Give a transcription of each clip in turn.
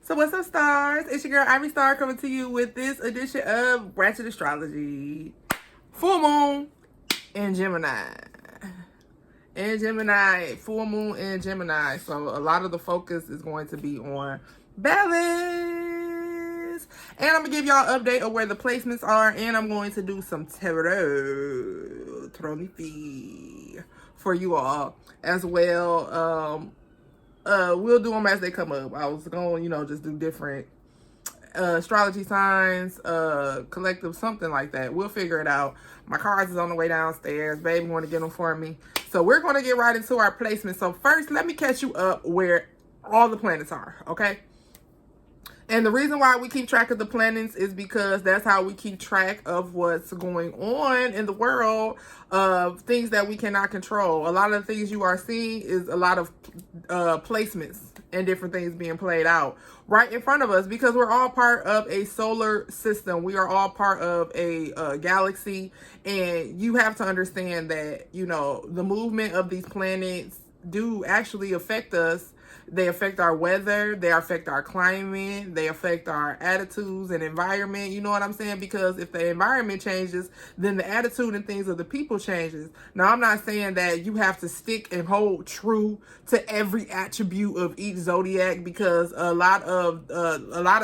So what's up, stars? It's your girl Ivy Star coming to you with this edition of Ratchet Astrology. Full moon in Gemini. Full moon in Gemini. So a lot of the focus is going to be on balance. And I'm going to give y'all an update of where the placements are. And I'm going to do some tarot for you all as well. We'll do them as they come up. I was going, just do different astrology signs, collective, something like that. We'll figure it out. My cards is on the way downstairs. Baby want to get them for me. So we're going to get right into our placement. So first, let me catch you up where all the planets are, okay? And the reason why we keep track of the planets is because that's how we keep track of what's going on in the world, of things that we cannot control. A lot of the things you are seeing is a lot of placements and different things being played out right in front of us, because we're all part of a solar system. We are all part of a galaxy, and you have to understand that, the movement of these planets do actually affect us. They affect our weather, they affect our climate, they affect our attitudes and environment. You know what I'm saying? Because if the environment changes, then the attitude and things of the people changes. Now, I'm not saying that you have to stick and hold true to every attribute of each zodiac, because a lot of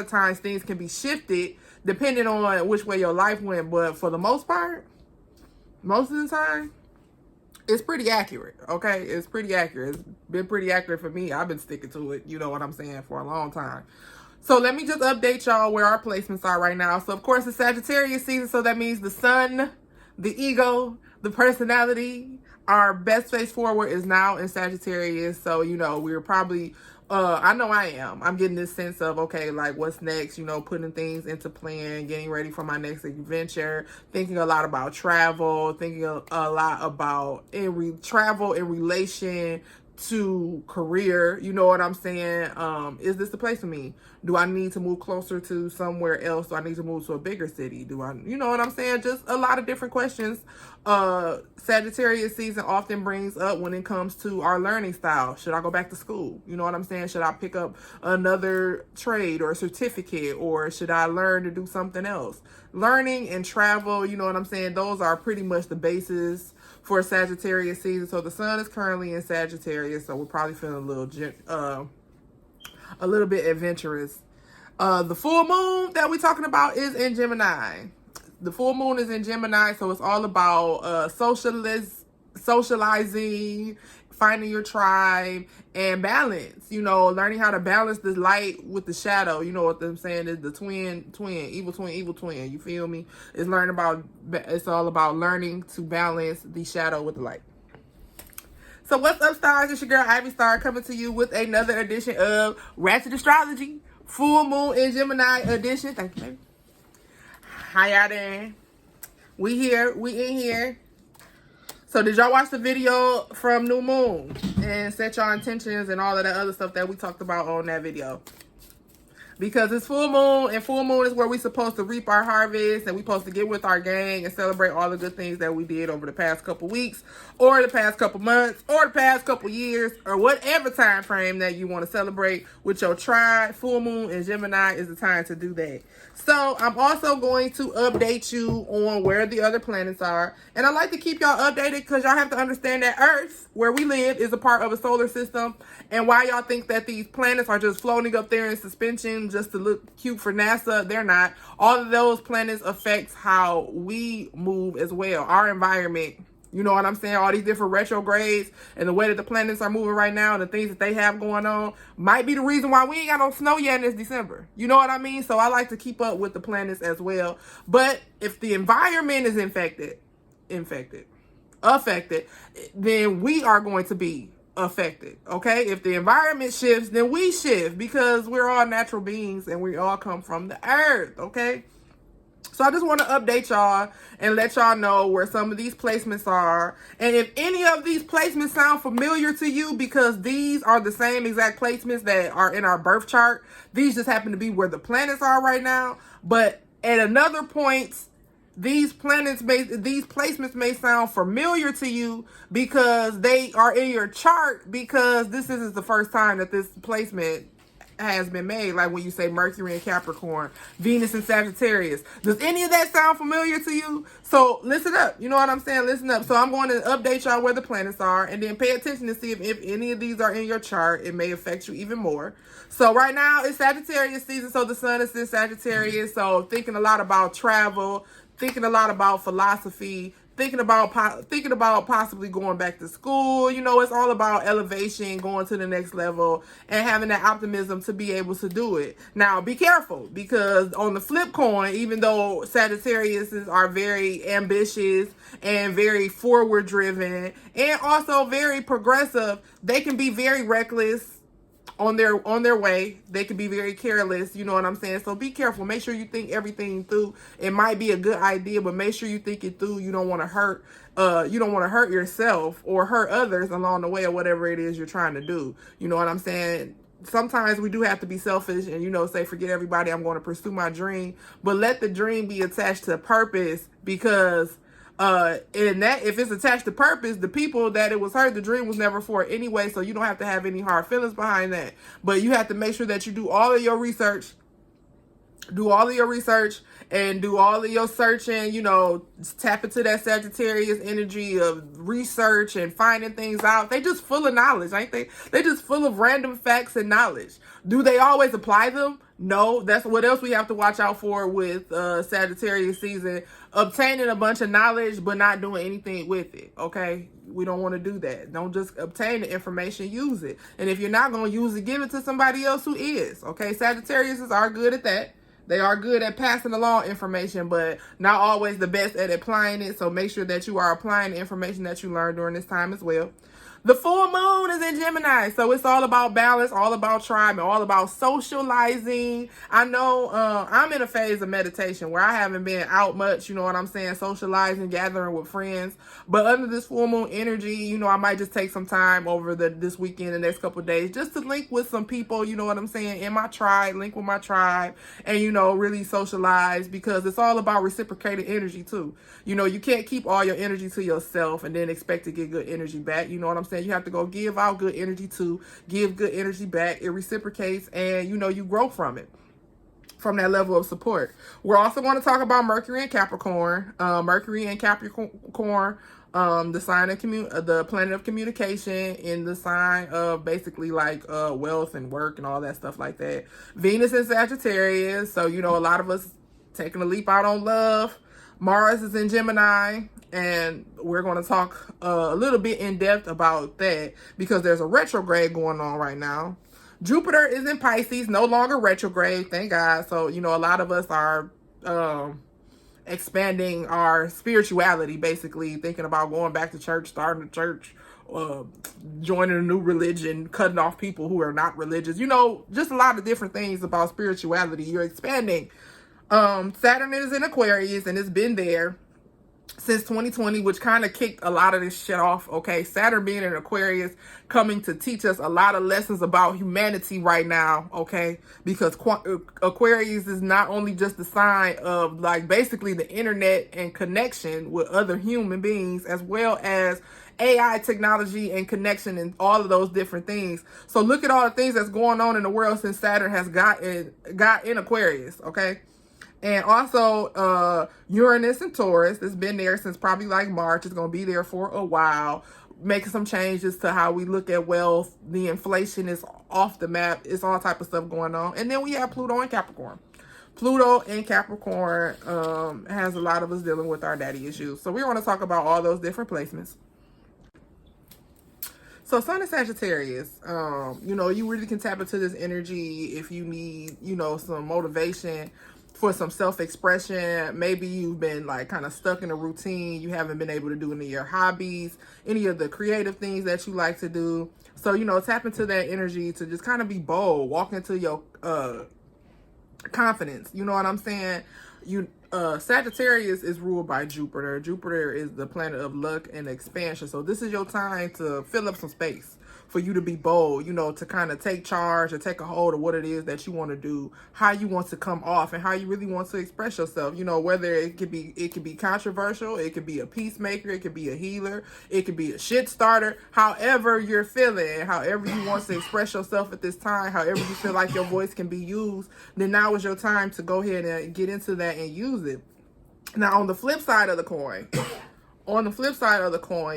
times things can be shifted depending on which way your life went. But for the most part, most of the time, it's pretty accurate, okay? It's pretty accurate. It's been pretty accurate for me. I've been sticking to it, you know what I'm saying, for a long time. So let me just update y'all where our placements are right now. So, of course, it's Sagittarius season, so that means the sun, the ego, the personality, our best face forward is now in Sagittarius. So, we're probably... I know I am. I'm getting this sense of, okay, like, what's next? Putting things into plan, getting ready for my next adventure, thinking a lot about travel, thinking a lot about travel in relation to career. You know what I'm saying? Is this the place for me? Do I need to move closer to somewhere else? Do I need to move to a bigger city? You know what I'm saying? Just a lot of different questions Sagittarius season often brings up when it comes to our learning style. Should I go back to school? You know what I'm saying? Should I pick up another trade or a certificate, or should I learn to do something else? Learning and travel, you know what I'm saying? Those are pretty much the basis for Sagittarius season. So the sun is currently in Sagittarius, so we're probably feeling a little bit adventurous. The full moon that we're talking about is in Gemini. The full moon is in Gemini, so it's all about socializing, finding your tribe, and balance. Learning how to balance the light with the shadow. You know what I'm saying? Is the evil twin. You feel me? It's all about learning to balance the shadow with the light. So what's up, stars? It's your girl Ivy Star coming to you with another edition of Ratchet Astrology, Full Moon in Gemini edition. Thank you, baby. How y'all doing? We here. We in here. So did y'all watch the video from New Moon and set y'all intentions and all of that other stuff that we talked about on that video? Because it's full moon, and full moon is where we're supposed to reap our harvest, and we're supposed to get with our gang and celebrate all the good things that we did over the past couple weeks, or the past couple months, or the past couple years, or whatever time frame that you want to celebrate with your tribe. Full moon in Gemini is the time to do that. So I'm also going to update you on where the other planets are. And I like to keep y'all updated because y'all have to understand that Earth, where we live, is a part of a solar system. And why y'all think that these planets are just floating up there in suspension just to look cute for NASA, they're not. All of those planets affect how we move as well, our environment. You know what I'm saying? All these different retrogrades and the way that the planets are moving right now and the things that they have going on might be the reason why we ain't got no snow yet in this December. You know what I mean? So I like to keep up with the planets as well. But if the environment is affected, then we are going to be affected, okay? If the environment shifts, then we shift, because we're all natural beings and we all come from the earth, okay? So I just want to update y'all and let y'all know where some of these placements are. And if any of these placements sound familiar to you, because these are the same exact placements that are in our birth chart, these just happen to be where the planets are right now. But at another point, these placements may sound familiar to you because they are in your chart, because this isn't the first time that this placement has been made. Like when you say Mercury in Capricorn, Venus in Sagittarius. Does any of that sound familiar to you? So listen up. You know what I'm saying? Listen up. So I'm going to update y'all where the planets are, and then pay attention to see if any of these are in your chart. It may affect you even more. So right now it's Sagittarius season, so the sun is in Sagittarius. So thinking a lot about travel, thinking a lot about philosophy, thinking about possibly going back to school. You know, it's all about elevation, going to the next level, and having that optimism to be able to do it. Now, be careful, because on the flip coin, even though Sagittariuses are very ambitious and very forward driven and also very progressive, they can be very reckless on their way. They could be very careless, you know what I'm saying? So be careful. Make sure you think everything through. It might be a good idea, but make sure you think it through. You don't want to hurt yourself or hurt others along the way, or whatever it is you're trying to do. You know what I'm saying? Sometimes we do have to be selfish and, you know, say, forget everybody, I'm going to pursue my dream. But let the dream be attached to purpose, because in that, if it's attached to purpose, the people that it was hurt, the dream was never for anyway, so you don't have to have any hard feelings behind that. But you have to make sure that you do all of your research, and do all of your searching, you know, tap into that Sagittarius energy of research and finding things out. They just full of knowledge, ain't they? They just full of random facts and knowledge. Do they always apply them? No. That's what else we have to watch out for with Sagittarius season. Obtaining a bunch of knowledge but not doing anything with it, okay? We don't want to do that. Don't just obtain the information, use it. And if you're not going to use it, give it to somebody else who is, okay? Sagittariuses are good at that. They are good at passing along information, but not always the best at applying it. So make sure that you are applying the information that you learned during this time as well. The full moon is in Gemini, so it's all about balance, all about tribe, and all about socializing. I know I'm in a phase of meditation where I haven't been out much, you know what I'm saying, socializing, gathering with friends. But under this full moon energy, you know, I might just take some time over this weekend, the next couple of days, just to link with some people, you know what I'm saying, in my tribe, link with my tribe, and, you know, really socialize, because it's all about reciprocated energy too. You know, you can't keep all your energy to yourself and then expect to get good energy back. You know what I'm saying? You have to go give out good energy too, give good energy back. It reciprocates, and, you know, you grow from it, from that level of support. We're also going to talk about Mercury and Capricorn. Mercury and Capricorn, the sign of the planet of communication, in the sign of basically like wealth and work and all that stuff like that. Venus in Sagittarius, so, you know, a lot of us taking a leap out on love. Mars is in Gemini, and we're going to talk a little bit in depth about that, because there's a retrograde going on right now. Jupiter is in Pisces, no longer retrograde, thank God. So, you know, a lot of us are expanding our spirituality, basically thinking about going back to church, starting a church, joining a new religion, cutting off people who are not religious. You know, just a lot of different things about spirituality. You're expanding. Saturn is in Aquarius, and it's been there since 2020, which kind of kicked a lot of this shit off, okay? Saturn being in Aquarius, coming to teach us a lot of lessons about humanity right now, okay? Because Aquarius is not only just the sign of, like, basically the internet and connection with other human beings, as well as AI technology and connection and all of those different things. So look at all the things that's going on in the world since Saturn has got in Aquarius, okay? And also Uranus and Taurus, that's been there since probably like March. It's going to be there for a while, making some changes to how we look at wealth. The inflation is off the map. It's all type of stuff going on. And then we have Pluto and Capricorn. Pluto and Capricorn has a lot of us dealing with our daddy issues. So we want to talk about all those different placements. So Sun and Sagittarius, you know, you really can tap into this energy if you need, you know, some motivation for some self-expression. Maybe you've been like kind of stuck in a routine. You haven't been able to do any of your hobbies, any of the creative things that you like to do. So, you know, tap into that energy to just kind of be bold, walk into your confidence. You know what I'm saying? Sagittarius is ruled by Jupiter. Jupiter is the planet of luck and expansion. So this is your time to fill up some space, for you to be bold, you know, to kind of take charge or take a hold of what it is that you want to do, how you want to come off, and how you really want to express yourself. You know, whether it could be controversial, it could be a peacemaker, it could be a healer, it could be a shit starter. However you're feeling, however you want to express yourself at this time, however you feel like your voice can be used, then now is your time to go ahead and get into that and use it. Now, on the flip side of the coin,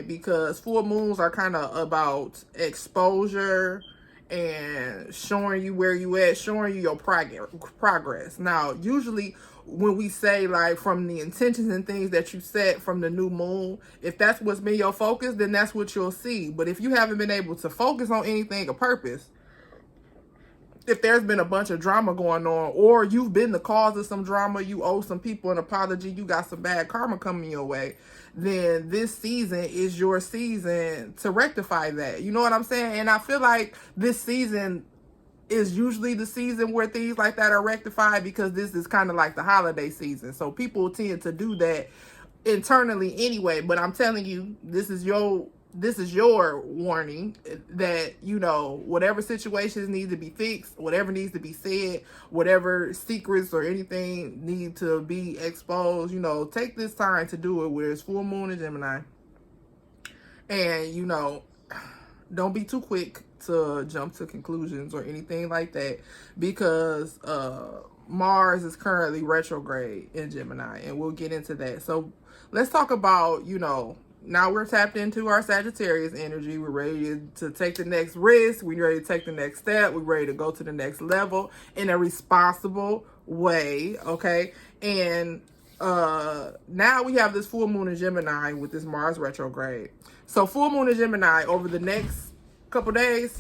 because full moons are kind of about exposure and showing you where you at, showing you your progress. Now, usually when we say, like, from the intentions and things that you set from the new moon, if that's what's been your focus, then that's what you'll see. But if you haven't been able to focus on anything of purpose, if there's been a bunch of drama going on, or you've been the cause of some drama, you owe some people an apology, you got some bad karma coming your way, then this season is your season to rectify that. You know what I'm saying? And I feel like this season is usually the season where things like that are rectified, because this is kind of like the holiday season. So people tend to do that internally anyway. But I'm telling you, this is your warning that, you know, whatever situations need to be fixed, whatever needs to be said, whatever secrets or anything need to be exposed, you know, take this time to do it where it's full moon in Gemini. And, you know, don't be too quick to jump to conclusions or anything like that, because Mars is currently retrograde in Gemini, and we'll get into that. So let's talk about, you know, now we're tapped into our Sagittarius energy. We're ready to take the next risk. We're ready to take the next step. We're ready to go to the next level in a responsible way, okay? And now we have this full moon in Gemini with this Mars retrograde. So full moon in Gemini, over the next couple days,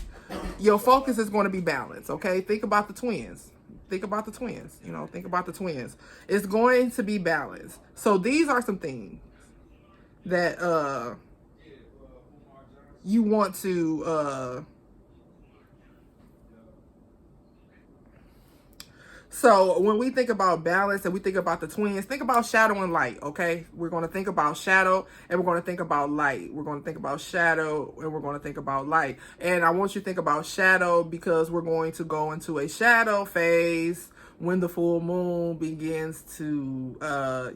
your focus is going to be balanced, okay? Think about the twins. Think about the twins. It's going to be balanced. So these are some things that you want to so when we think about balance and we think about the twins, think about shadow and light, okay? We're going to think about shadow and we're going to think about light. We're going to think about shadow and we're going to think about light. And I want you to think about shadow because we're going to go into a shadow phase when the full moon begins to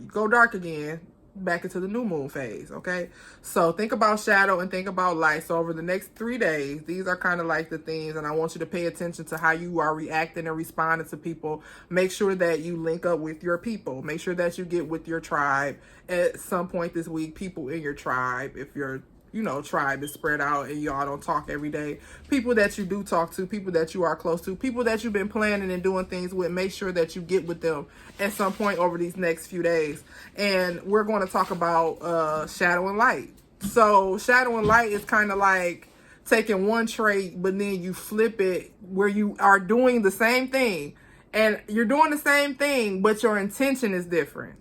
go dark again, back into the new moon phase, okay? So think about shadow and think about light. So over the next 3 days, these are kind of like the things, and I want you to pay attention to how you are reacting and responding to people. Make sure that you link up with your people. Make sure that you get with your tribe at some point this week, people in your tribe, if you're, you know, tribe is spread out and y'all don't talk every day. People that you do talk to, people that you are close to, people that you've been planning and doing things with, make sure that you get with them at some point over these next few days. And we're going to talk about shadow and light. So shadow and light is kind of like taking one trait, but then you flip it where you are doing the same thing. And you're doing the same thing, but your intention is different.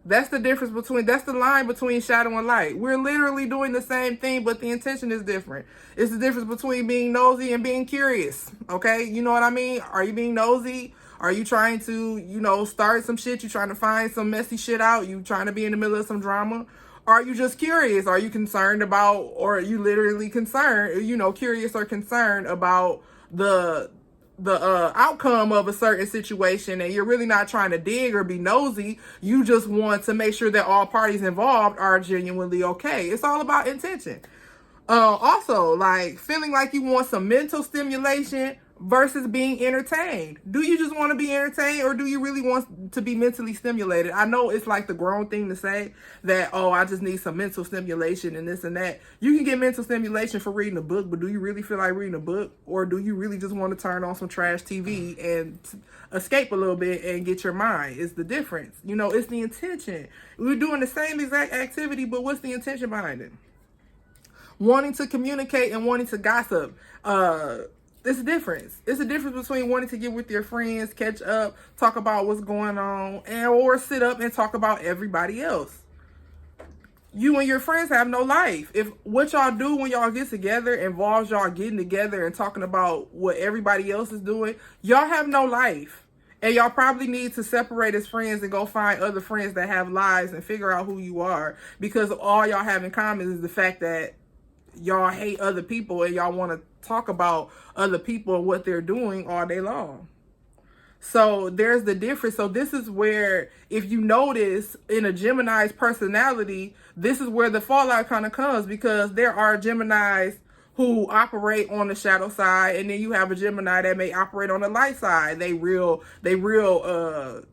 That's the difference between, that's the line between shadow and light. We're literally doing the same thing, but the intention is different. It's the difference between being nosy and being curious, okay? You know what I mean? Are you being nosy? Are you trying to, you know, start some shit? You trying to find some messy shit out? You trying to be in the middle of some drama? Or are you just curious? Are you concerned about, or are you literally concerned, you know, curious or concerned about the outcome of a certain situation, and you're really not trying to dig or be nosy. You just want to make sure that all parties involved are genuinely okay. It's all about intention. Also, like feeling like you want some mental stimulation versus being entertained. Do you just want to be entertained, or do you really want to be mentally stimulated? I know it's like the grown thing to say that, oh, I just need some mental stimulation and this and that. You can get mental stimulation for reading a book, but do you really feel like reading a book? Or do you really just want to turn on some trash TV and escape a little bit and get your mind? It's the difference. You know, it's the intention. We're doing the same exact activity, but what's the intention behind it? Wanting to communicate and wanting to gossip. It's a difference. It's a difference between wanting to get with your friends, catch up, talk about what's going on, and or sit up and talk about everybody else. You and your friends have no life. If what y'all do when y'all get together involves y'all getting together and talking about what everybody else is doing, y'all have no life. And y'all probably need to separate as friends and go find other friends that have lives and figure out who you are, because all y'all have in common is the fact that y'all hate other people and y'all want to talk about other people and what they're doing all day long. So there's the difference. So this is where, if you notice in a Gemini's personality, this is where the fallout kind of comes, because there are Geminis who operate on the shadow side, and then you have a Gemini that may operate on the light side. They real, you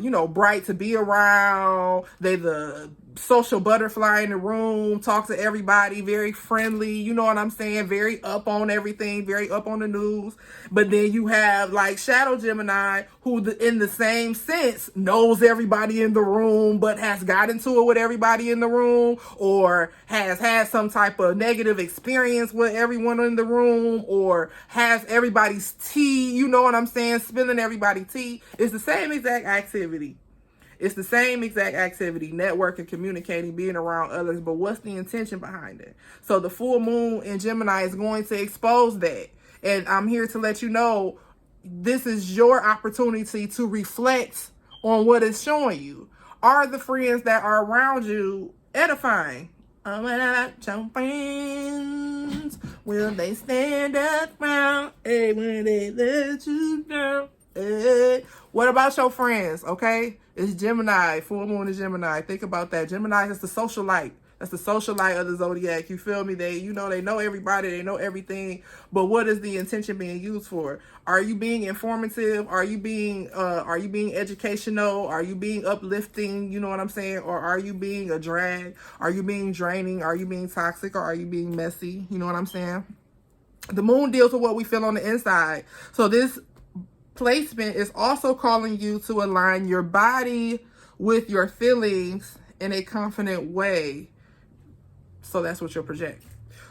know, bright to be around. They the social butterfly in the room, talk to everybody, very friendly, you know what I'm saying? Very up on everything, very up on the news. But then you have like Shadow Gemini, who in the same sense knows everybody in the room, but has got into it with everybody in the room, or has had some type of negative experience with everyone in the room, or has everybody's tea, you know what I'm saying? Spilling everybody's tea. It's the same exact activity. It's the same exact activity, networking, communicating, being around others, but what's the intention behind it? So the full moon in Gemini is going to expose that. And I'm here to let you know, this is your opportunity to reflect on what it's showing you. Are the friends that are around you edifying? Your friends, will they stand up around? Hey, when they let you down? Hey. What about your friends? Okay, it's Gemini. Full moon is Gemini. Think about that. Gemini is the social light. That's the social light of the zodiac. You feel me? They know everybody. They know everything. But what is the intention being used for? Are you being informative? Are you being educational? Are you being uplifting? You know what I'm saying? Or are you being a drag? Are you being draining? Are you being toxic? Or are you being messy? You know what I'm saying? The moon deals with what we feel on the inside. So this placement is also calling you to align your body with your feelings in a confident way. So that's what you'll project.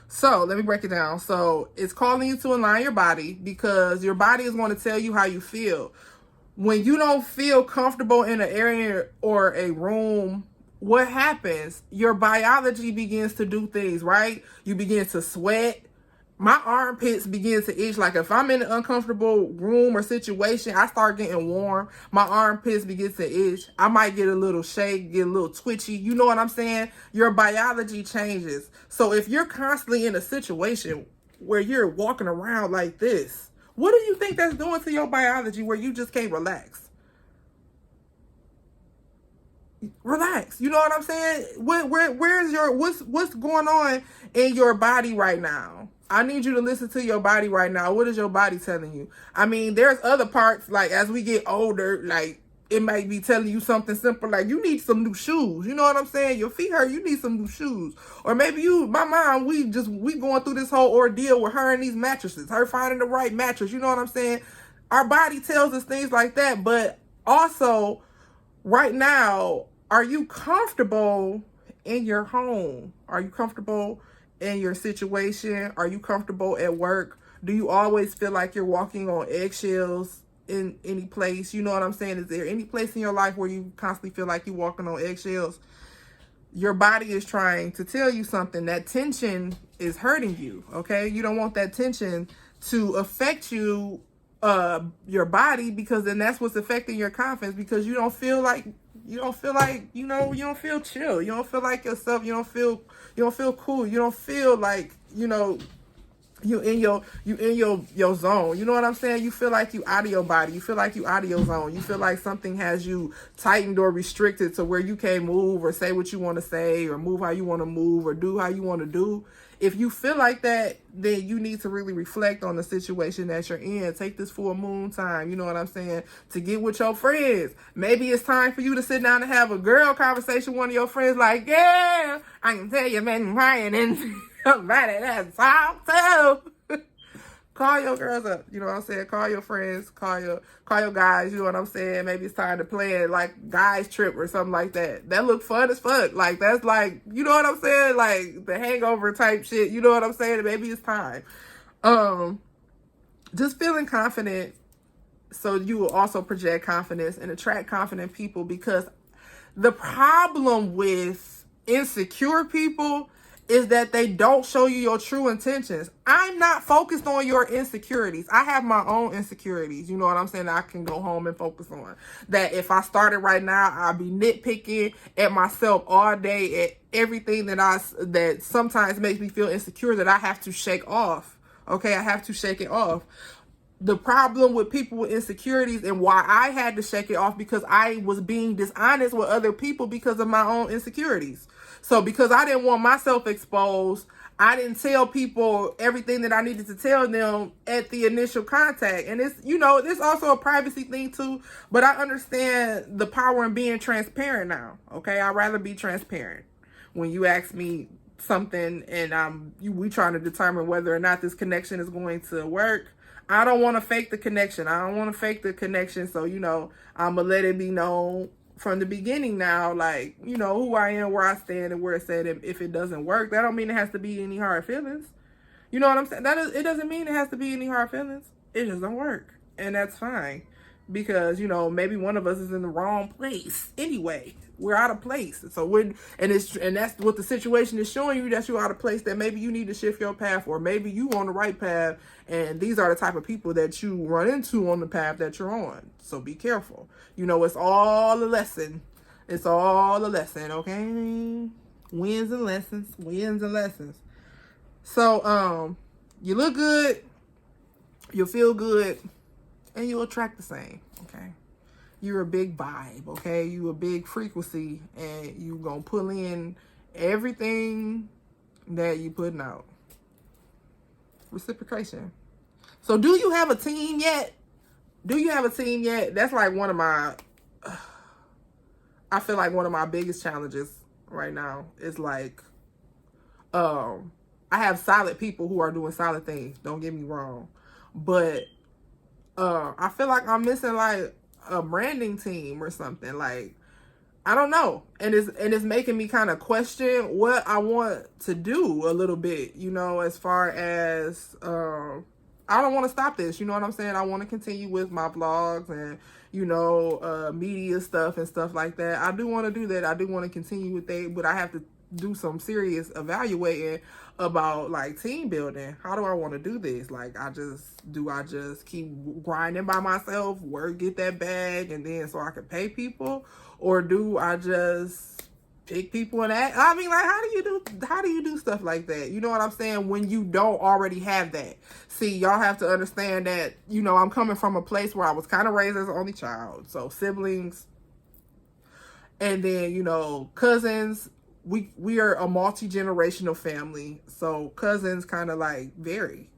So let me break it down. So it's calling you to align your body, because your body is going to tell you how you feel. When you don't feel comfortable in an area or a room, what happens? Your biology begins to do things, right? You begin to sweat. My armpits begin to itch. Like if I'm in an uncomfortable room or situation, I start getting warm. My armpits begin to itch. I might get a little shake, get a little twitchy. You know what I'm saying? Your biology changes. So if you're constantly in a situation where you're walking around like this, what do you think that's doing to your biology where you just can't relax? Relax. You know what I'm saying? Where's your, what's going on in your body right now? I need you to listen to your body right now. What is your body telling you? I mean, there's other parts, like as we get older, like it might be telling you something simple, like you need some new shoes. You know what I'm saying? Your feet hurt, you need some new shoes. Or maybe my mom, we going through this whole ordeal with her and these mattresses, her finding the right mattress. You know what I'm saying? Our body tells us things like that. But also right now, are you comfortable in your home? Are you comfortable in your situation? Are you comfortable at work? Do you always feel like you're walking on eggshells in any place? You know what I'm saying? Is there any place in your life where you constantly feel like you're walking on eggshells? Your body is trying to tell you something. That tension is hurting you, okay? You don't want that tension to affect you, your body, because then that's what's affecting your confidence, because you don't feel like, you don't feel chill. You don't feel like yourself. You don't feel cool. You don't feel like, you in your zone. You know what I'm saying? You feel like you out of your body. You feel like you out of your zone. You feel like something has you tightened or restricted to where you can't move or say what you want to say or move how you want to move or do how you want to do. If you feel like that, then you need to really reflect on the situation that you're in. Take this full moon time, you know what I'm saying, to get with your friends. Maybe it's time for you to sit down and have a girl conversation with one of your friends, like, yeah, I can tell you've been crying and somebody that's talk to. Call your girls up, you know what I'm saying? Call your friends, call your guys, you know what I'm saying? Maybe it's time to plan like guys trip or something like that. That look fun as fuck. Like that's like, you know what I'm saying? Like the hangover type shit, you know what I'm saying? Maybe it's time. Just feeling confident, so you will also project confidence and attract confident people, because the problem with insecure people is that they don't show you your true intentions. I'm not focused on your insecurities. I have my own insecurities. You know what I'm saying? I can go home and focus on that. If I started right now, I'd be nitpicking at myself all day at everything that sometimes makes me feel insecure that I have to shake off. Okay, I have to shake it off. The problem with people with insecurities and why I had to shake it off, because I was being dishonest with other people because of my own insecurities. So because I didn't want myself exposed, I didn't tell people everything that I needed to tell them at the initial contact. And it's, you know, there's also a privacy thing too, but I understand the power in being transparent now. Okay, I'd rather be transparent. When you ask me something and we trying to determine whether or not this connection is going to work, I don't want to fake the connection. So, you know, I'm going to let it be known from the beginning now, like, you know, who I am, where I stand, and where it said if it doesn't work. That don't mean it has to be any hard feelings. You know what I'm saying? It doesn't mean it has to be any hard feelings. It just don't work. And that's fine. Because, you know, maybe one of us is in the wrong place anyway. We're out of place. So and that's what the situation is showing you, that you're out of place, that maybe you need to shift your path, or maybe you on the right path, and these are the type of people that you run into on the path that you're on. So be careful. You know, it's all a lesson. It's all a lesson, okay? Wins and lessons. So, you look good, you'll feel good, and you'll attract the same, okay? You're a big vibe, okay? You a big frequency, and you gonna pull in everything that you putting out. Reciprocation. So do you have a team yet? That's like one of my, I feel like one of my biggest challenges right now is like, I have solid people who are doing solid things. Don't get me wrong. But I feel like I'm missing like a branding team or something. Like, I don't know. And it's making me kind of question what I want to do a little bit, you know, as far as I don't want to stop this, you know what I'm saying? I want to continue with my vlogs and, you know, media stuff and stuff like that. I do want to do that. I do want to continue with that, but I have to do some serious evaluating about like team building. How do I want to do this? Like, do I just keep grinding by myself, get that bag, and then so I can pay people? Or do I just pick people and act? I mean, like, how do you do stuff like that? You know what I'm saying? When you don't already have that. See, y'all have to understand that, you know, I'm coming from a place where I was kind of raised as an only child. So siblings, and then, you know, cousins. We are a multi-generational family. So cousins kind of like vary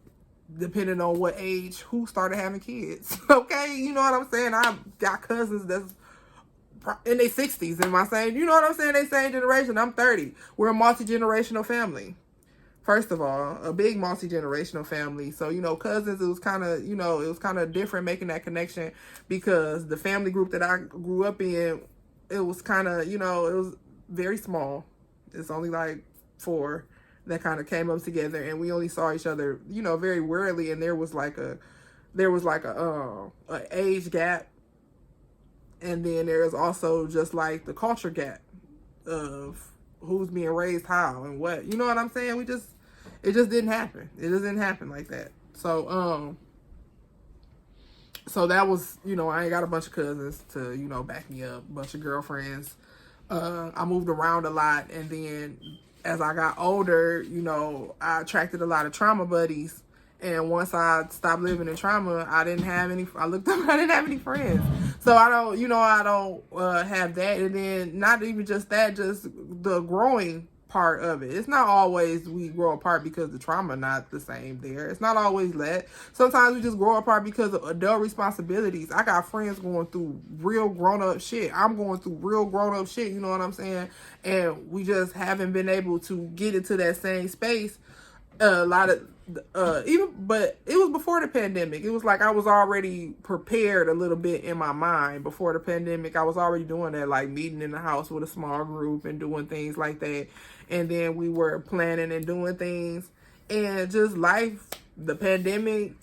depending on what age, who started having kids. Okay? You know what I'm saying? I've got cousins that's in their 60s in my same, you know what I'm saying? They same generation. I'm 30. We're a multi-generational family. First of all, a big multi-generational family. So, you know, cousins, it was kind of different making that connection, because the family group that I grew up in, it was kind of, you know, it was very small. It's only like 4 that kind of came up together, and we only saw each other, you know, very rarely. And there was like a age gap. And then there's also just like the culture gap of who's being raised how and what. You know what I'm saying? It just didn't happen. It just didn't happen like that. So, so that was, you know, I ain't got a bunch of cousins to, you know, back me up, a bunch of girlfriends. I moved around a lot. And then as I got older, you know, I attracted a lot of trauma buddies. And once I stopped living in trauma, I didn't have any friends. So I don't have that. And then not even just that, just the growing part of it. It's not always we grow apart because the trauma not the same there. It's not always that. Sometimes we just grow apart because of adult responsibilities. I got friends going through real grown-up shit. I'm going through real grown-up shit, you know what I'm saying? And we just haven't been able to get into that same space. A lot of but it was before the pandemic. It was like I was already prepared a little bit in my mind before the pandemic. I was already doing that, like meeting in the house with a small group and doing things like that. And then we were planning and doing things, and just life, the pandemic,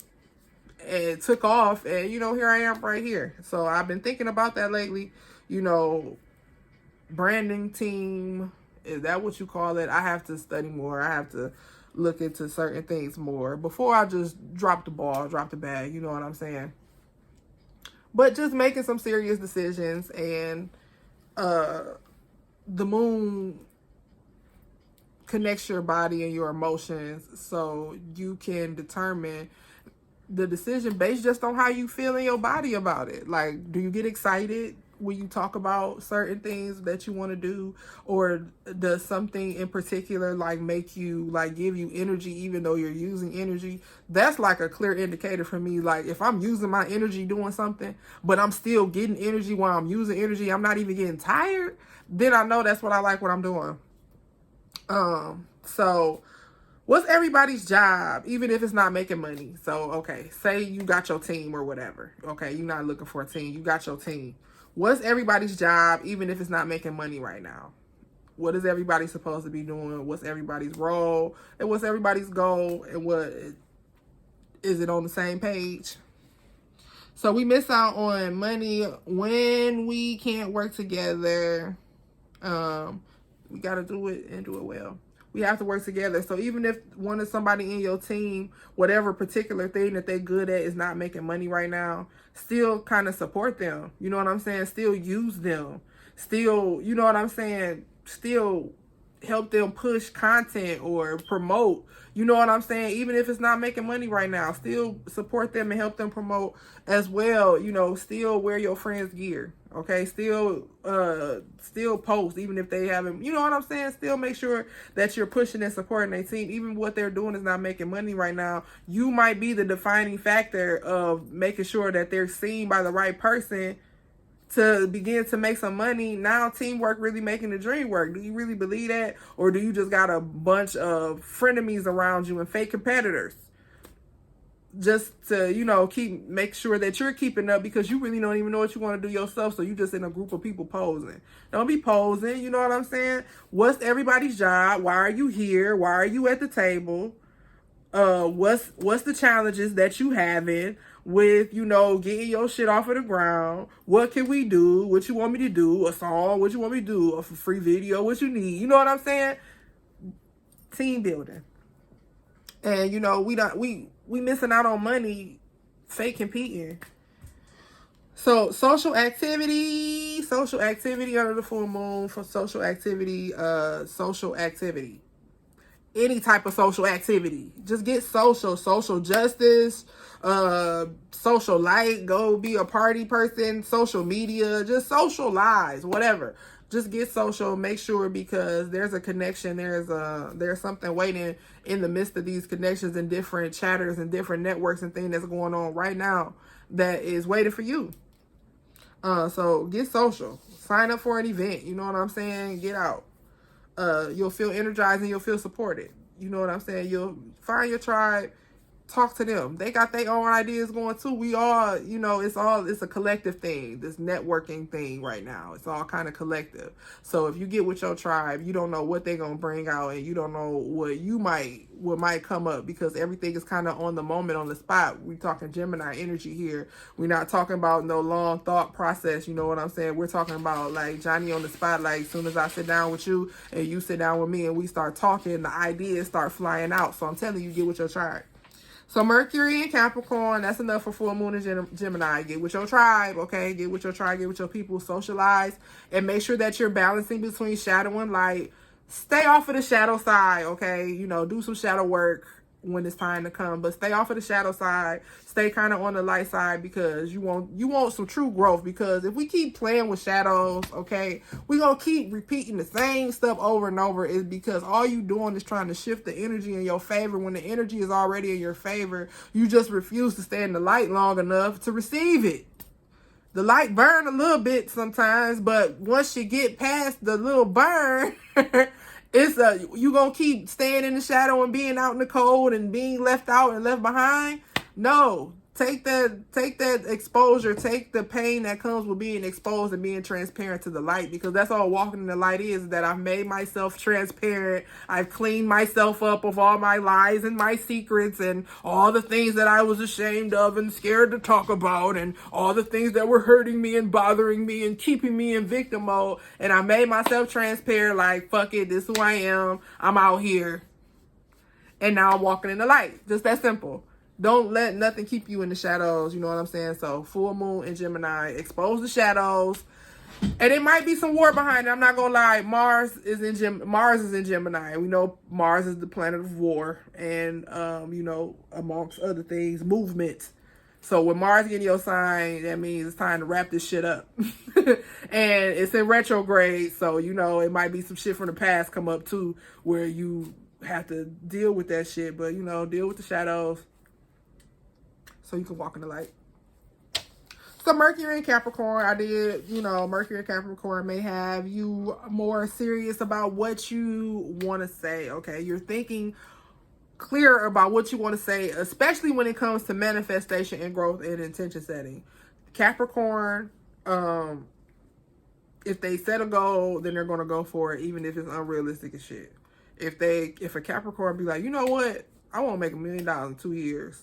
it took off, and you know, here I am right here. So I've been thinking about that lately, you know, branding team Is that what you call it? I have to study more. I have to look into certain things more before I just drop the ball, drop the bag. You know what I'm saying? But just making some serious decisions, and the moon connects your body and your emotions, so you can determine the decision based just on how you feel in your body about it. Like, do you get excited when you talk about certain things that you want to do, or does something in particular like make you like give you energy even though you're using energy? That's like a clear indicator for me. Like, if I'm using my energy doing something but I'm still getting energy while I'm using energy, I'm not even getting tired, then I know that's what I like what I'm doing. So what's everybody's job, even if it's not making money? So, okay, say you got your team or whatever. Okay, you're not looking for a team. You got your team. What's everybody's job, even if it's not making money right now? What is everybody supposed to be doing? What's everybody's role? And what's everybody's goal? And what is it on the same page? So we miss out on money when we can't work together. We got to do it and do it well. We have to work together. So even if somebody in your team, whatever particular thing that they're good at is not making money right now, still kind of support them. You know what I'm saying? Still use them. Still, you know what I'm saying? Still help them push content or promote. You know what I'm saying? Even if it's not making money right now, still support them and help them promote as well. You know, still wear your friends' gear. Okay, still post, even if they haven't, you know what I'm saying? Still make sure that you're pushing and supporting their team. Even what they're doing is not making money right now. You might be the defining factor of making sure that they're seen by the right person to begin to make some money. Now teamwork really making the dream work. Do you really believe that? Or do you just got a bunch of frenemies around you and fake competitors? Just to, you know, make sure that you're keeping up, because you really don't even know what you want to do yourself. So you just in a group of people posing. Don't be posing. You know what I'm saying? What's everybody's job? Why are you here? Why are you at the table? What's the challenges that you having with, you know, getting your shit off of the ground? What can we do? What you want me to do? A song? What you want me to do? A free video? What you need? You know what I'm saying? Team building. And, you know, we missing out on money fake competing. So social activity under the full moon. For social activity, any type of social activity. Just get social justice, social light, go be a party person, social media, just socialize, whatever. Just get social, make sure, because there's a connection, there's something waiting in the midst of these connections and different chatters and different networks and things that's going on right now that is waiting for you. So get social, sign up for an event, you know what I'm saying? Get out. You'll feel energized and you'll feel supported. You know what I'm saying? You'll find your tribe, talk to them. They got their own ideas going too. We all, you know, it's a collective thing, this networking thing right now. It's all kind of collective. So if you get with your tribe, you don't know what they're going to bring out, and you don't know what might come up, because everything is kind of on the moment, on the spot. We talking Gemini energy here. We're not talking about no long thought process. You know what I'm saying? We're talking about like Johnny on the spot. Like, as soon as I sit down with you and you sit down with me and we start talking, the ideas start flying out. So I'm telling you, get with your tribe. So Mercury and Capricorn, that's enough for full moon and Gemini. Get with your tribe, okay? Get with your tribe, get with your people, socialize, and make sure that you're balancing between shadow and light. Stay off of the shadow side, okay? You know, do some shadow work when it's time to come, but stay off of the shadow side. Stay kind of on the light side, because you want some true growth. Because if we keep playing with shadows, okay, we're going to keep repeating the same stuff over and over, is because all you doing is trying to shift the energy in your favor when the energy is already in your favor. You just refuse to stay in the light long enough to receive it. The light burn a little bit sometimes, but once you get past the little burn, you gonna keep staying in the shadow and being out in the cold and being left out and left behind? No, Take that exposure, take the pain that comes with being exposed and being transparent to the light, because that's all walking in the light is, that I've made myself transparent. I've cleaned myself up of all my lies and my secrets and all the things that I was ashamed of and scared to talk about and all the things that were hurting me and bothering me and keeping me in victim mode. And I made myself transparent, like, fuck it, this is who I am. I'm out here. And now I'm walking in the light. Just that simple. Don't let nothing keep you in the shadows. You know what I'm saying? So full moon in Gemini, expose the shadows. And it might be some war behind it. I'm not gonna lie. Mars is in Gemini. We know Mars is the planet of war, and you know, amongst other things, movement. So when Mars get in your sign, that means it's time to wrap this shit up. And it's in retrograde, so you know it might be some shit from the past come up too, where you have to deal with that shit. But you know, deal with the shadows, so you can walk in the light. So Mercury in Capricorn, Mercury in Capricorn may have you more serious about what you want to say, okay? You're thinking clear about what you want to say, especially when it comes to manifestation and growth and intention setting. Capricorn, if they set a goal, then they're going to go for it, even if it's unrealistic as shit. If a Capricorn be like, you know what? I want to make $1 million in 2 years.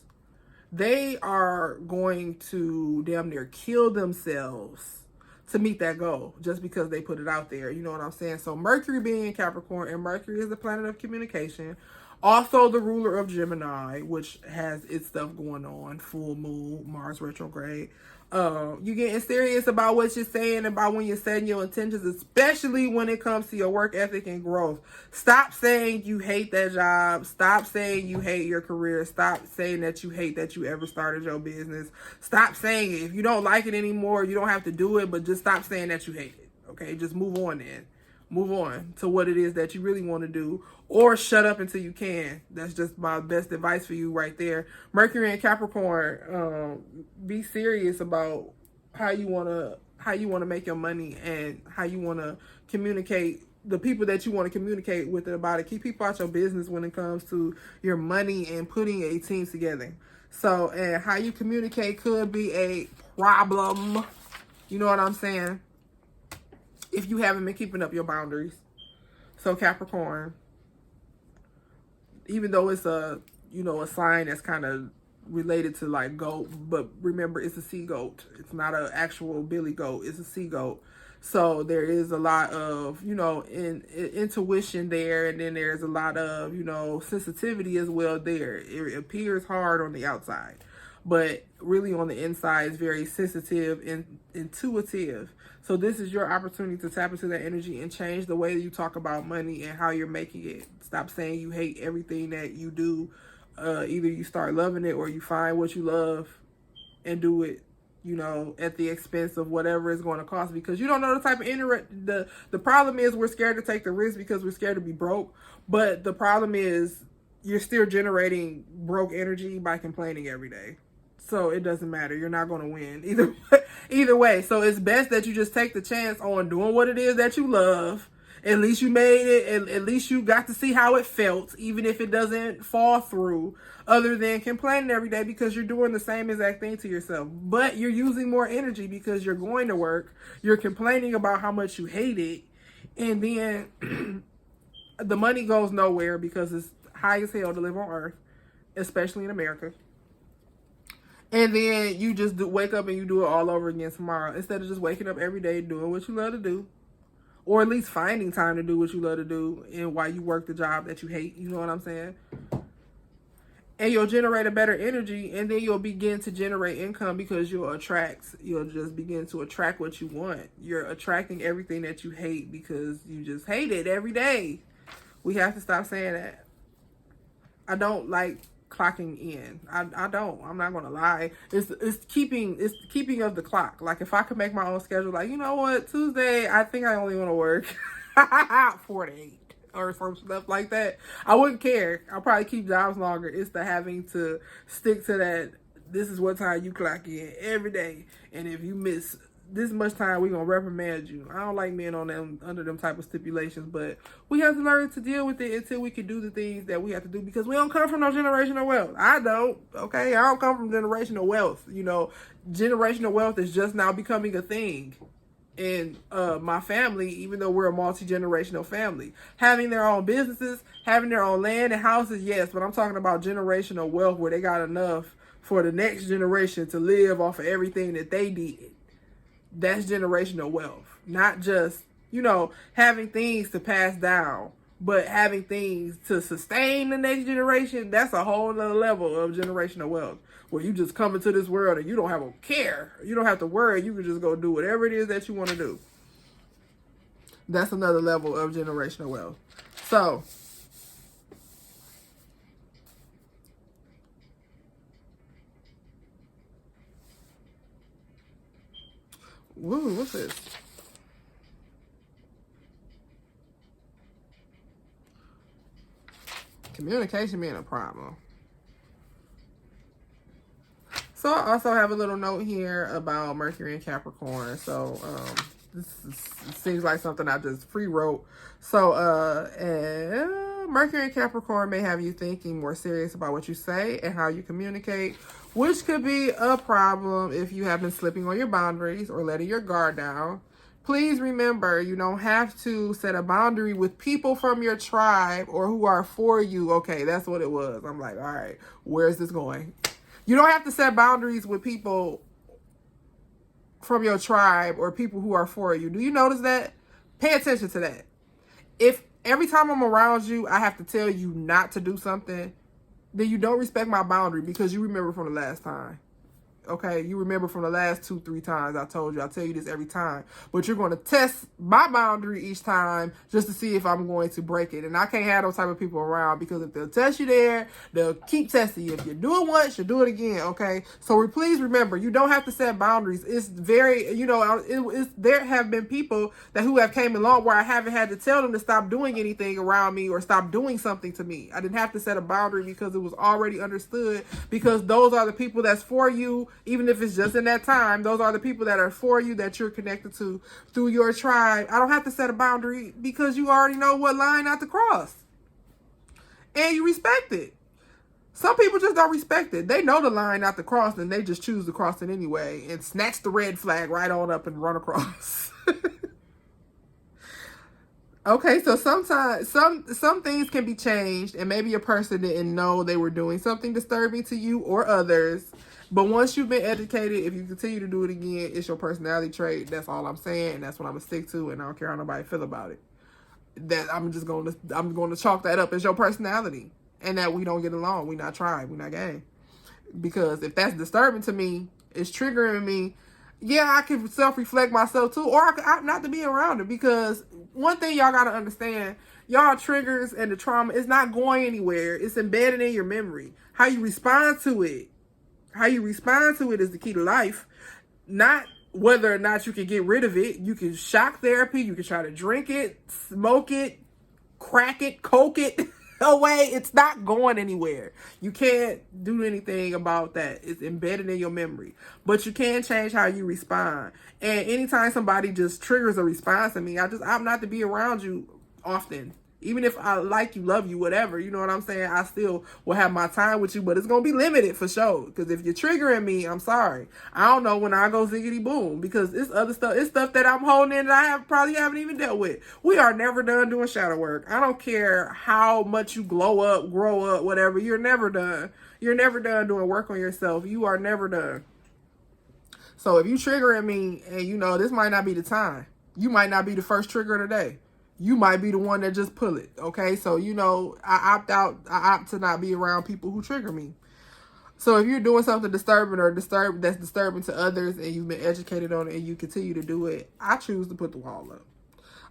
They are going to damn near kill themselves to meet that goal just because they put it out there. You know what I'm saying? So Mercury being in Capricorn, and Mercury is the planet of communication. Also the ruler of Gemini, which has its stuff going on. Full moon, Mars retrograde. You getting serious about what you're saying, about when you're setting your intentions, especially when it comes to your work ethic and growth. Stop saying you hate that job. Stop saying you hate your career. Stop saying that you hate that you ever started your business. Stop saying it. If you don't like it anymore, you don't have to do it, but just stop saying that you hate it. Okay, just move on then. Move on to what it is that you really want to do, or shut up until you can. That's just my best advice for you right there. Mercury and Capricorn, be serious about how you want to make your money and how you want to communicate the people that you want to communicate with about it. Keep people out your business when it comes to your money and putting a team together. So, and how you communicate could be a problem. You know what I'm saying? If you haven't been keeping up your boundaries. So Capricorn, even though it's a sign that's kind of related to like goat, but remember it's a sea goat. It's not an actual billy goat. It's a sea goat. So there is a lot of, intuition there, and then there's a lot of, sensitivity as well there. It appears hard on the outside, but really on the inside is very sensitive and intuitive. So this is your opportunity to tap into that energy and change the way that you talk about money and how you're making it. Stop saying you hate everything that you do. Either you start loving it, or you find what you love and do it, at the expense of whatever it's going to cost, because you don't know the type of the problem is we're scared to take the risk because we're scared to be broke. But the problem is you're still generating broke energy by complaining every day. So it doesn't matter. You're not going to win either way. So it's best that you just take the chance on doing what it is that you love. At least you made it. At least you got to see how it felt, even if it doesn't fall through, other than complaining every day because you're doing the same exact thing to yourself. But you're using more energy because you're going to work. You're complaining about how much you hate it. And then the money goes nowhere because it's high as hell to live on Earth, especially in America. And then you just wake up and you do it all over again tomorrow, instead of just waking up every day doing what you love to do, or at least finding time to do what you love to do, and while you work the job that you hate. You know what I'm saying? And you'll generate a better energy, and then you'll begin to generate income because you'll just begin to attract what you want. You're attracting everything that you hate because you just hate it every day. We have to stop saying that. I don't like clocking in. I don't. I'm not gonna lie. It's keeping of the clock. Like if I could make my own schedule, like, you know what, Tuesday, I think I only want to work 4 to 8 or some stuff like that, I wouldn't care. I'll probably keep jobs longer. It's the having to stick to that. This is what time you clock in every day, and if you miss this much time we're gonna reprimand you. I don't like men on them under them type of stipulations, but we have to learn to deal with it until we can do the things that we have to do, because we don't come from no generational wealth. I don't. Okay, I don't come from generational wealth. You know, generational wealth is just now becoming a thing in my family, even though we're a multi-generational family. Having their own businesses, having their own land and houses, yes, but I'm talking about generational wealth where they got enough for the next generation to live off of everything that they did. That's generational wealth. Not just, you know, having things to pass down, but having things to sustain the next generation. That's a whole nother level of generational wealth, where you just come into this world and you don't have a care. You don't have to worry. You can just go do whatever it is that you want to do. That's another level of generational wealth. So, woo, what's this? Communication being a problem. So I also have a little note here about Mercury and Capricorn. So it seems like something I just free wrote. So Mercury and Capricorn may have you thinking more serious about what you say and how you communicate, which could be a problem if you have been slipping on your boundaries or letting your guard down. Please remember, you don't have to set a boundary with people from your tribe or who are for you. Okay, that's what it was. I'm like, all right, where's this going? You don't have to set boundaries with people from your tribe or people who are for you. Do you notice that? Pay attention to that. If every time I'm around you, I have to tell you not to do something, then you don't respect my boundary because you remember from the last time. Okay, you remember from the last 2-3 times I told you. I tell you this every time. But you're going to test my boundary each time just to see if I'm going to break it. And I can't have those type of people around, because if they'll test you there, they'll keep testing you. If you do it once, you do it again, okay? So please remember, you don't have to set boundaries. It's very, you know, there have been people who have came along where I haven't had to tell them to stop doing anything around me or stop doing something to me. I didn't have to set a boundary because it was already understood, because those are the people that's for you. Even if it's just in that time, those are the people that are for you, that you're connected to through your tribe. I don't have to set a boundary because you already know what line not to cross. And you respect it. Some people just don't respect it. They know the line not to cross, and they just choose to cross it anyway and snatch the red flag right on up and run across. Okay, so sometimes some things can be changed, and maybe a person didn't know they were doing something disturbing to you or others. But once you've been educated, if you continue to do it again, it's your personality trait. That's all I'm saying, and that's what I'm gonna stick to, and I don't care how nobody feel about it. That I'm going to chalk that up as your personality, and that we don't get along. We not tribe, we not gang. Because if that's disturbing to me, it's triggering me. Yeah, I can self-reflect myself too, or I could opt not to be around it. Because one thing y'all gotta understand, y'all triggers and the trauma is not going anywhere. It's embedded in your memory. How you respond to it. How you respond to it is the key to life. Not whether or not you can get rid of it. You can shock therapy. You can try to drink it, smoke it, crack it, coke it away. It's not going anywhere. You can't do anything about that. It's embedded in your memory. But you can change how you respond. And anytime somebody just triggers a response to me, I'm not to be around you often. Even if I like you, love you, whatever, you know what I'm saying? I still will have my time with you, but it's going to be limited for sure. Because if you're triggering me, I'm sorry. I don't know when I go ziggity boom, because it's other stuff. It's stuff that I'm holding in that I probably haven't even dealt with. We are never done doing shadow work. I don't care how much you glow up, grow up, whatever. You're never done. You're never done doing work on yourself. You are never done. So if you triggering me, and you know, this might not be the time. You might not be the first trigger of the day. You might be the one that just pull it, okay? So, you know, I opt to not be around people who trigger me. So if you're doing something disturbing or that's disturbing to others, and you've been educated on it and you continue to do it, I choose to put the wall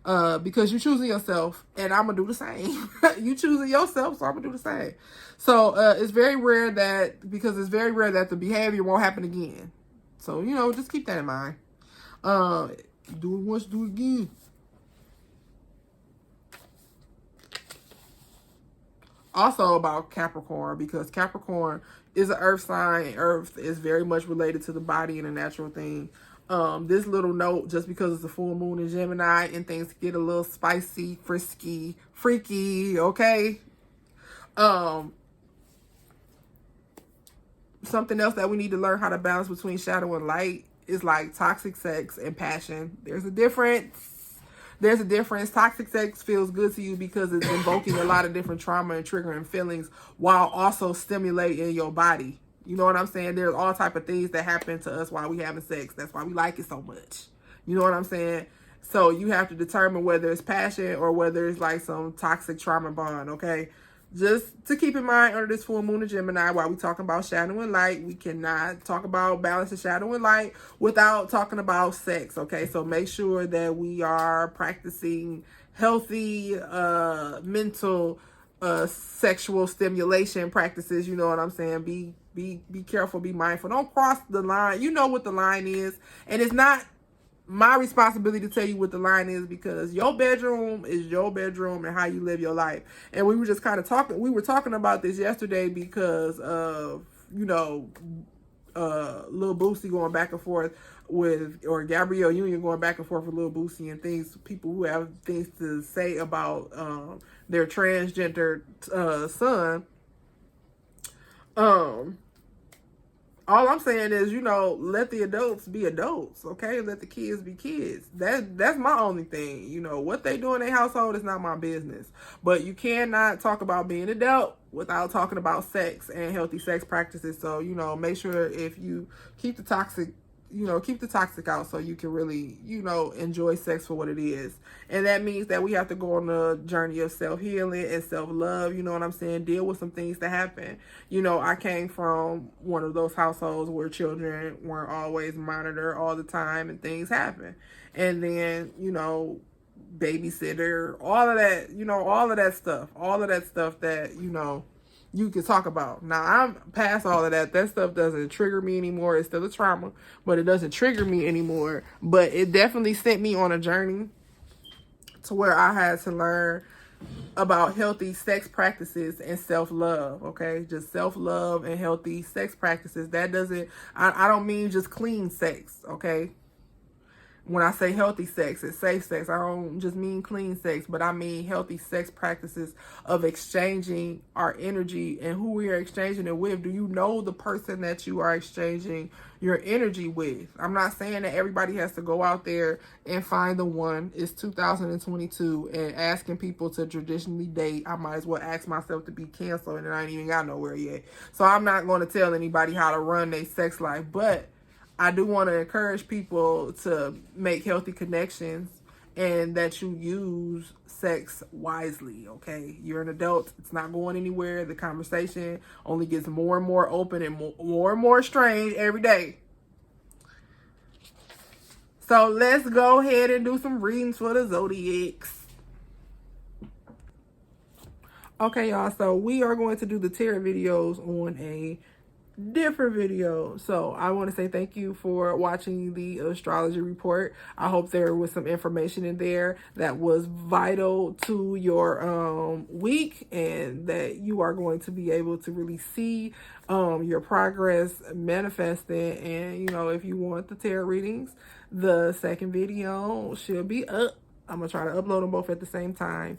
up. Because you're choosing yourself, and I'm going to do the same. You choosing yourself, so I'm going to do the same. So it's very rare that the behavior won't happen again. So, you know, just keep that in mind. Do it once, do it again. Also about Capricorn, because Capricorn is an earth sign, and earth is very much related to the body and a natural thing. This little note, just because it's a full moon in Gemini and things get a little spicy, frisky, freaky, okay? Something else that we need to learn how to balance between shadow and light is like toxic sex and passion. There's a difference. There's a difference. Toxic sex feels good to you because it's invoking a lot of different trauma and triggering feelings while also stimulating your body. You know what I'm saying? There's all type of things that happen to us while we having sex. That's why we like it so much. You know what I'm saying? So you have to determine whether it's passion or whether it's like some toxic trauma bond, okay? Just to keep in mind, under this full moon of Gemini, while we talking about shadow and light, we cannot talk about balance of shadow and light without talking about sex, okay? So make sure that we are practicing healthy mental sexual stimulation practices. You know what I'm saying? Be careful, be mindful. Don't cross the line. You know what the line is, and it's not my responsibility to tell you what the line is, because your bedroom is your bedroom and how you live your life. And we were just kind of talking, we were talking about this yesterday because of, you know, Lil Boosie going back and forth with, or Gabrielle Union going back and forth with Lil Boosie and things, people who have things to say about their transgender son. All I'm saying is, you know, let the adults be adults, okay? Let the kids be kids. That's my only thing. You know, what they do in their household is not my business. But you cannot talk about being an adult without talking about sex and healthy sex practices. So, you know, make sure if you keep the toxic, you know, keep the toxic out so you can really, you know, enjoy sex for what it is. And that means that we have to go on a journey of self-healing and self-love, you know what I'm saying? Deal with some things that happen. You know, I came from one of those households where children weren't always monitored all the time and things happen. And then, you know, babysitter, all of that, you know, all of that stuff that, you know, you can talk about. Now, I'm past all of that. That stuff doesn't trigger me anymore. It's still a trauma, but it doesn't trigger me anymore. But it definitely sent me on a journey to where I had to learn about healthy sex practices and self-love, okay? Just self-love and healthy sex practices. That doesn't, I don't mean just clean sex, okay? When I say healthy sex, it's safe sex. I don't just mean clean sex, but I mean healthy sex practices of exchanging our energy and who we are exchanging it with. Do you know the person that you are exchanging your energy with? I'm not saying that everybody has to go out there and find the one. It's 2022 and asking people to traditionally date. I might as well ask myself to be canceled and I ain't even got nowhere yet. So I'm not going to tell anybody how to run their sex life, but I do want to encourage people to make healthy connections and that you use sex wisely, okay? You're an adult. It's not going anywhere. The conversation only gets more and more open and more strange every day. So let's go ahead and do some readings for the zodiacs. Okay, y'all. So we are going to do the tarot videos on a different video. So I want to say thank you for watching the astrology report. I hope there was some information in there that was vital to your week and that you are going to be able to really see your progress manifesting. And you know, if you want the tarot readings, the second video should be up. I'm gonna try to upload them both at the same time.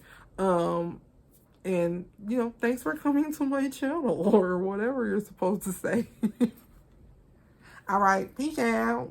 And, you know, thanks for coming to my channel or whatever you're supposed to say. All right. Peace out.